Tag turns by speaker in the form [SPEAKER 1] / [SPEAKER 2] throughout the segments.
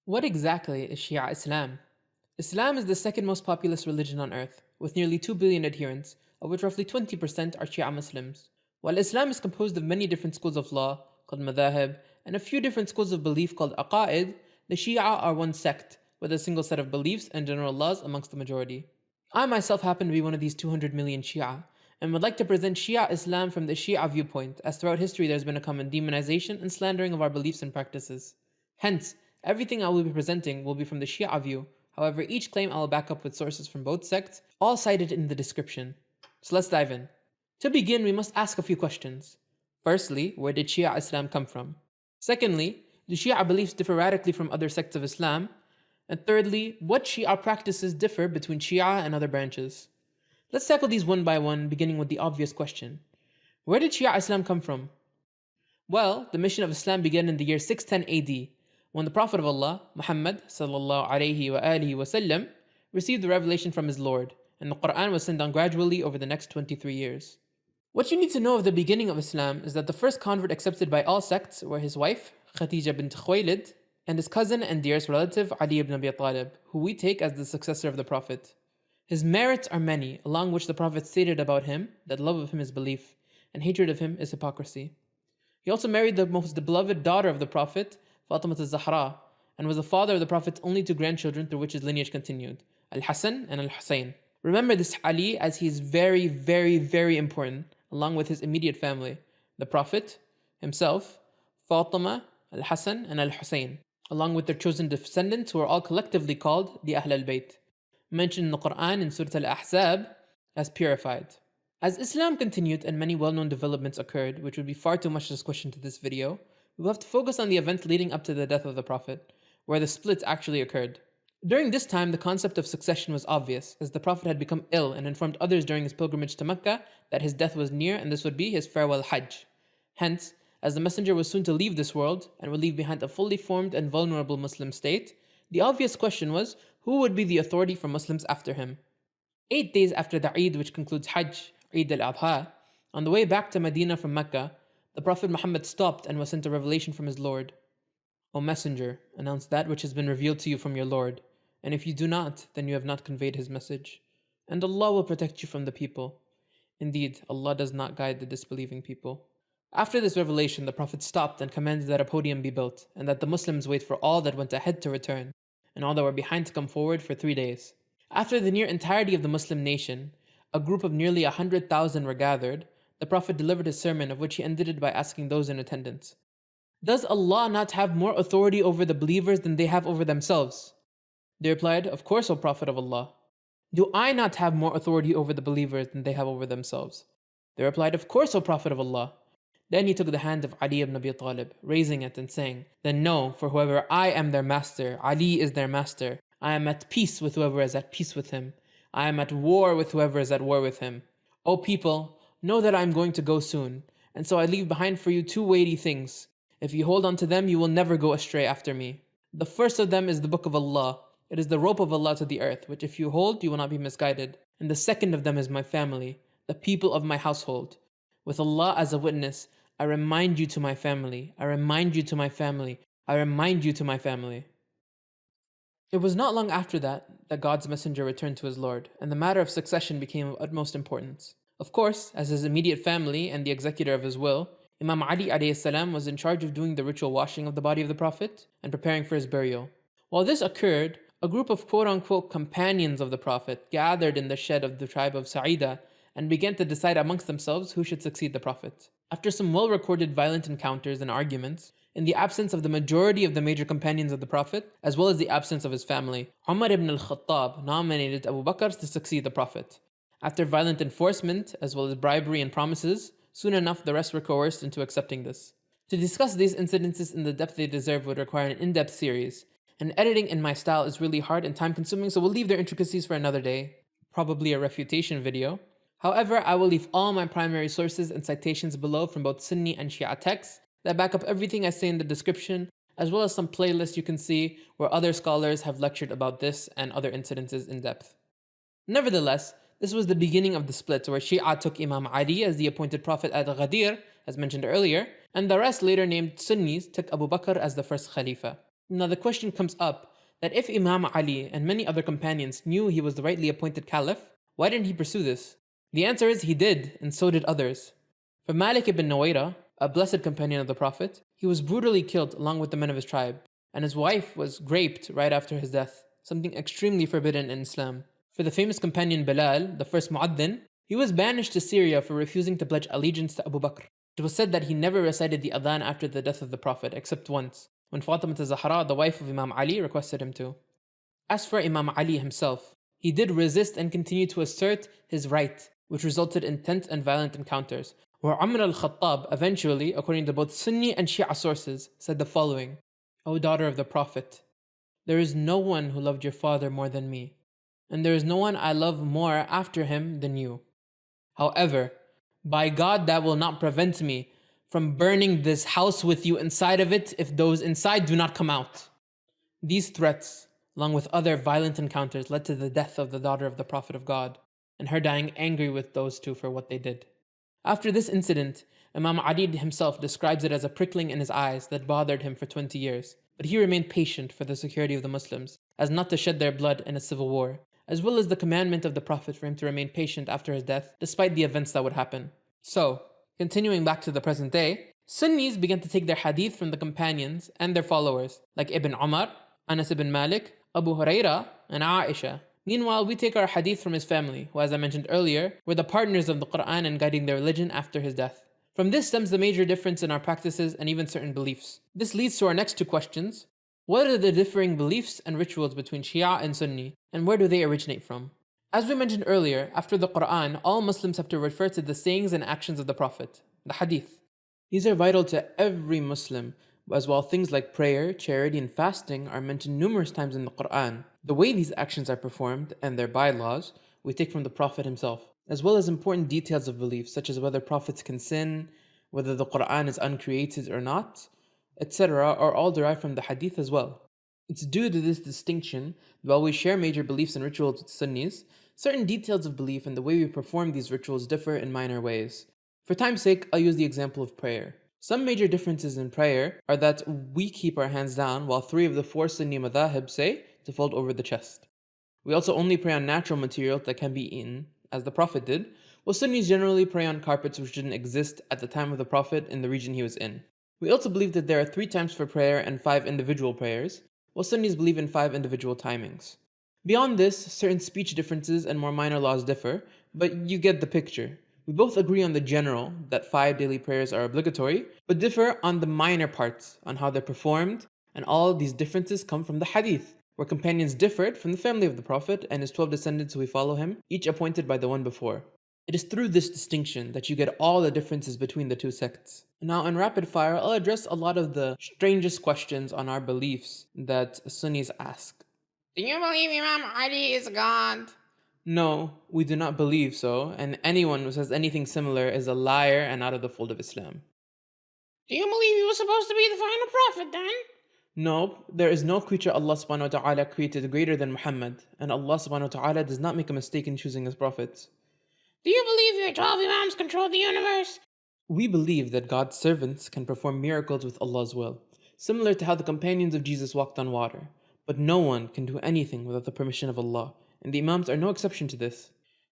[SPEAKER 1] What exactly is Shia Islam? Islam is the second most populous religion on earth, with nearly 2 billion adherents, of which roughly 20% are Shia Muslims. While Islam is composed of many different schools of law, called madhahib, and a few different schools of belief called aqa'id, the Shia are one sect, with a single set of beliefs and general laws amongst the majority. I myself happen to be one of these 200 million Shia, and would like to present Shia Islam from the Shia viewpoint, as throughout history there's been a common demonization and slandering of our beliefs and practices. Hence, everything I will be presenting will be from the Shia view, however, each claim I will back up with sources from both sects, all cited in the description. So let's dive in. To begin, we must ask a few questions. Firstly, where did Shia Islam come from? Secondly, do Shia beliefs differ radically from other sects of Islam? And thirdly, what Shia practices differ between Shia and other branches? Let's tackle these one by one, beginning with the obvious question. Where did Shia Islam come from? Well, the mission of Islam began in the year 610 AD, when the Prophet of Allah, Muhammad sallallahu alaihi wasallam, received the revelation from his Lord, and the Quran was sent down gradually over the next 23 years. What you need to know of the beginning of Islam is that the first convert accepted by all sects were his wife, Khadija bint Khuwaylid, and his cousin and dearest relative, Ali ibn Abi Talib, who we take as the successor of the Prophet. His merits are many, along which the Prophet stated about him that love of him is belief, and hatred of him is hypocrisy. He also married the most beloved daughter of the Prophet, Fatima al-Zahra, and was the father of the Prophet's only two grandchildren through which his lineage continued, Al-Hassan and Al-Hussein. Remember this Ali as he is very, very, very important, along with his immediate family, the Prophet himself, Fatima, Al-Hassan, and Al-Hussein, along with their chosen descendants who are all collectively called the Ahl al-Bayt, mentioned in the Quran in Surah Al-Ahzab as purified. As Islam continued and many well-known developments occurred, which would be far too much discussion to this video, we will have to focus on the events leading up to the death of the Prophet, where the split actually occurred. During this time, the concept of succession was obvious, as the Prophet had become ill and informed others during his pilgrimage to Mecca that his death was near and this would be his farewell Hajj. Hence, as the Messenger was soon to leave this world and would leave behind a fully formed and vulnerable Muslim state, the obvious question was who would be the authority for Muslims after him? 8 days after the Eid, which concludes Hajj, Eid al-Adha, on the way back to Medina from Mecca, the Prophet Muhammad stopped and was sent a revelation from his Lord. O Messenger, announce that which has been revealed to you from your Lord, and if you do not, then you have not conveyed his message. And Allah will protect you from the people. Indeed, Allah does not guide the disbelieving people. After this revelation, the Prophet stopped and commanded that a podium be built, and that the Muslims wait for all that went ahead to return, and all that were behind to come forward for 3 days. After the near entirety of the Muslim nation, a group of nearly 100,000 were gathered, the Prophet delivered his sermon, of which he ended it by asking those in attendance, does Allah not have more authority over the believers than they have over themselves? They replied, of course, O Prophet of Allah. Do I not have more authority over the believers than they have over themselves? They replied, of course, O Prophet of Allah. Then he took the hand of Ali ibn Abi Talib, raising it and saying, then know, for whoever I am their master, Ali is their master. I am at peace with whoever is at peace with him. I am at war with whoever is at war with him. O people, know that I am going to go soon, and so I leave behind for you two weighty things. If you hold on to them, you will never go astray after me. The first of them is the Book of Allah. It is the rope of Allah to the earth, which if you hold, you will not be misguided. And the second of them is my family, the people of my household. With Allah as a witness, I remind you to my family. I remind you to my family. I remind you to my family. It was not long after that God's messenger returned to his Lord, and the matter of succession became of utmost importance. Of course, as his immediate family and the executor of his will, Imam Ali alayhi salam was in charge of doing the ritual washing of the body of the Prophet and preparing for his burial. While this occurred, a group of quote-unquote companions of the Prophet gathered in the shed of the tribe of Sa'ida and began to decide amongst themselves who should succeed the Prophet. After some well-recorded violent encounters and arguments, in the absence of the majority of the major companions of the Prophet, as well as the absence of his family, Umar ibn al-Khattab nominated Abu Bakr to succeed the Prophet. After violent enforcement, as well as bribery and promises, soon enough the rest were coerced into accepting this. To discuss these incidences in the depth they deserve would require an in-depth series, and editing in my style is really hard and time-consuming, so we'll leave their intricacies for another day, probably a refutation video. However, I will leave all my primary sources and citations below from both Sunni and Shia texts that back up everything I say in the description, as well as some playlists you can see where other scholars have lectured about this and other incidences in depth. Nevertheless, this was the beginning of the split where Shia took Imam Ali as the appointed prophet at Ghadir, as mentioned earlier, and the rest later named Sunnis took Abu Bakr as the first Khalifa. Now the question comes up that if Imam Ali and many other companions knew he was the rightly appointed caliph, why didn't he pursue this? The answer is he did, and so did others. For Malik ibn Nuwayra, a blessed companion of the Prophet, he was brutally killed along with the men of his tribe, and his wife was raped right after his death, something extremely forbidden in Islam. For the famous companion Bilal, the first Mu'adhin, he was banished to Syria for refusing to pledge allegiance to Abu Bakr. It was said that he never recited the adhan after the death of the Prophet, except once, when Fatima Zahra, the wife of Imam Ali, requested him to. As for Imam Ali himself, he did resist and continue to assert his right, which resulted in tense and violent encounters, where Umar al-Khattab eventually, according to both Sunni and Shia sources, said the following: O daughter of the Prophet, there is no one who loved your father more than me, and there is no one I love more after him than you. However, by God, that will not prevent me from burning this house with you inside of it if those inside do not come out. These threats, along with other violent encounters, led to the death of the daughter of the Prophet of God, and her dying angry with those two for what they did. After this incident, Imam Ali himself describes it as a prickling in his eyes that bothered him for 20 years, but he remained patient for the security of the Muslims, as not to shed their blood in a civil war, as well as the commandment of the Prophet for him to remain patient after his death, despite the events that would happen. So, continuing back to the present day, Sunnis began to take their hadith from the companions and their followers, like Ibn Umar, Anas ibn Malik, Abu Huraira, and Aisha. Meanwhile, we take our hadith from his family, who, as I mentioned earlier, were the partners of the Quran in guiding their religion after his death. From this stems the major difference in our practices and even certain beliefs. This leads to our next two questions. What are the differing beliefs and rituals between Shia and Sunni, and where do they originate from? As we mentioned earlier, after the Quran, all Muslims have to refer to the sayings and actions of the Prophet, the hadith. These are vital to every Muslim, as while things like prayer, charity, and fasting are mentioned numerous times in the Quran, the way these actions are performed and their bylaws we take from the Prophet himself, as well as important details of belief such as whether prophets can sin, whether the Quran is uncreated or not, etc., are all derived from the hadith as well. It's due to this distinction that while we share major beliefs and rituals with Sunnis, certain details of belief and the way we perform these rituals differ in minor ways. For time's sake, I'll use the example of prayer. Some major differences in prayer are that we keep our hands down while 3 of the 4 Sunni madhahib say to fold over the chest. We also only pray on natural material that can be eaten, as the Prophet did, while Sunnis generally pray on carpets which didn't exist at the time of the Prophet in the region he was in. We also believe that there are 3 times for prayer and 5 individual prayers, while Sunnis believe in 5 individual timings. Beyond this, certain speech differences and more minor laws differ, but you get the picture. We both agree on the general, that 5 daily prayers are obligatory, but differ on the minor parts, on how they're performed, and all these differences come from the hadith, where companions differed from the family of the Prophet and his 12 descendants who follow him, each appointed by the one before. It is through this distinction that you get all the differences between the two sects. Now, in rapid fire, I'll address a lot of the strangest questions on our beliefs that Sunnis ask.
[SPEAKER 2] Do you believe Imam Ali is God?
[SPEAKER 1] No, we do not believe so, and anyone who says anything similar is a liar and out of the fold of Islam.
[SPEAKER 2] Do you believe he was supposed to be the final prophet then?
[SPEAKER 1] No, there is no creature Allah subhanahu wa ta'ala created greater than Muhammad, and Allah subhanahu wa ta'ala does not make a mistake in choosing his prophets.
[SPEAKER 2] Do you believe your 12 Imams control the universe?
[SPEAKER 1] We believe that God's servants can perform miracles with Allah's will, similar to how the companions of Jesus walked on water, but no one can do anything without the permission of Allah, and the Imams are no exception to this.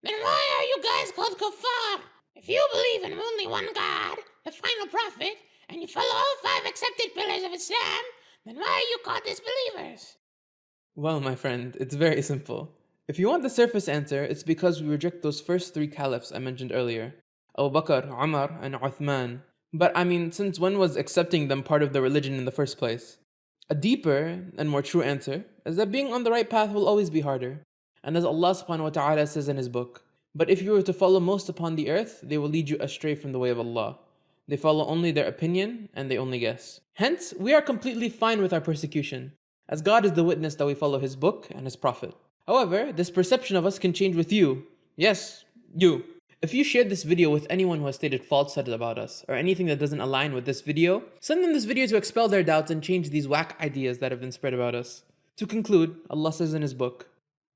[SPEAKER 2] Then why are you guys called kuffar? If you believe in only one God, the final prophet, and you follow all 5 accepted pillars of Islam, then why are you called disbelievers?
[SPEAKER 1] Well, my friend, it's very simple. If you want the surface answer, it's because we reject those first 3 caliphs I mentioned earlier, Abu Bakr, Umar, and Uthman. But I mean, since when was accepting them part of the religion in the first place? A deeper and more true answer is that being on the right path will always be harder. And as Allah subhanahu wa ta'ala says in his book, but if you were to follow most upon the earth, they will lead you astray from the way of Allah. They follow only their opinion, and they only guess. Hence, we are completely fine with our persecution, as God is the witness that we follow his book and his prophet. However, this perception of us can change with you. Yes, you. If you shared this video with anyone who has stated falsehoods about us, or anything that doesn't align with this video, send them this video to expel their doubts and change these whack ideas that have been spread about us. To conclude, Allah says in his book,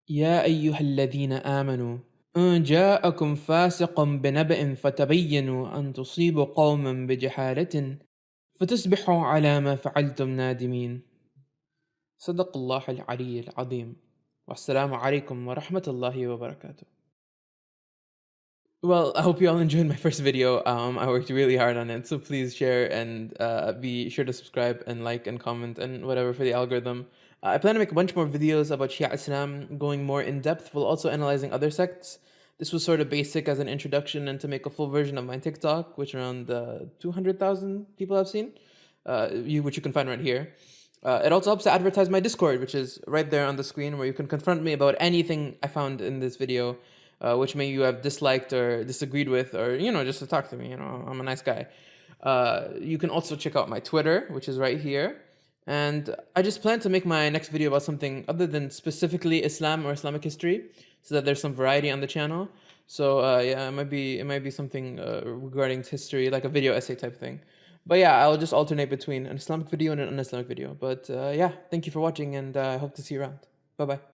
[SPEAKER 1] يا أيها الذين آمنوا إن جاءكم فاسق بنبأ فتبينوا أن تصيبوا قوما بجهالة فتصبحوا على ما فعلتم نادمين. صدق الله العلي العظيم. والسلام عليكم ورحمة الله وبركاته. Well, I hope you all enjoyed my first video. I worked really hard on it, so please share and be sure to subscribe and like and comment and whatever for the algorithm. I plan to make a bunch more videos about Shia Islam, going more in depth while also analyzing other sects. This was sort of basic as an introduction, and to make a full version of my TikTok, which around 200,000 people have seen, which you can find right here. It also helps to advertise my Discord, which is right there on the screen, where you can confront me about anything I found in this video, which may you have disliked or disagreed with, or just to talk to me. I'm a nice guy. You can also check out my Twitter, which is right here. And I just plan to make my next video about something other than specifically Islam or Islamic history, so that there's some variety on the channel. So yeah, it might be something regarding history, like a video essay type thing. But yeah, I'll just alternate between an Islamic video and an un-Islamic video. But yeah, thank you for watching, and I hope to see you around. Bye bye.